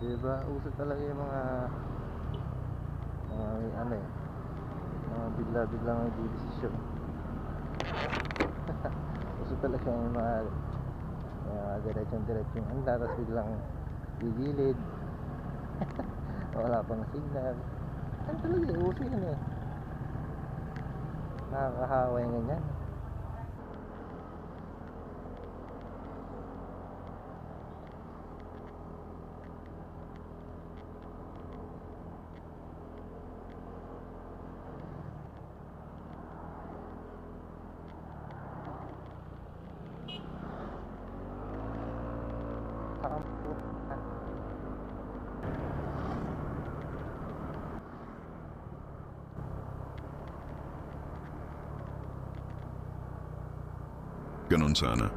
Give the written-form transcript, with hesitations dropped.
Diba? Uso talaga yung mga ano eh, mga bigla-biglang nagdidesisyon. Uso talaga yung mga diretsong-diretsong handa, tapos biglang gigilid. Wala pang signal. Ano talaga eh, uso yun eh. Nakakahawa yung ganyan. Ganon sana.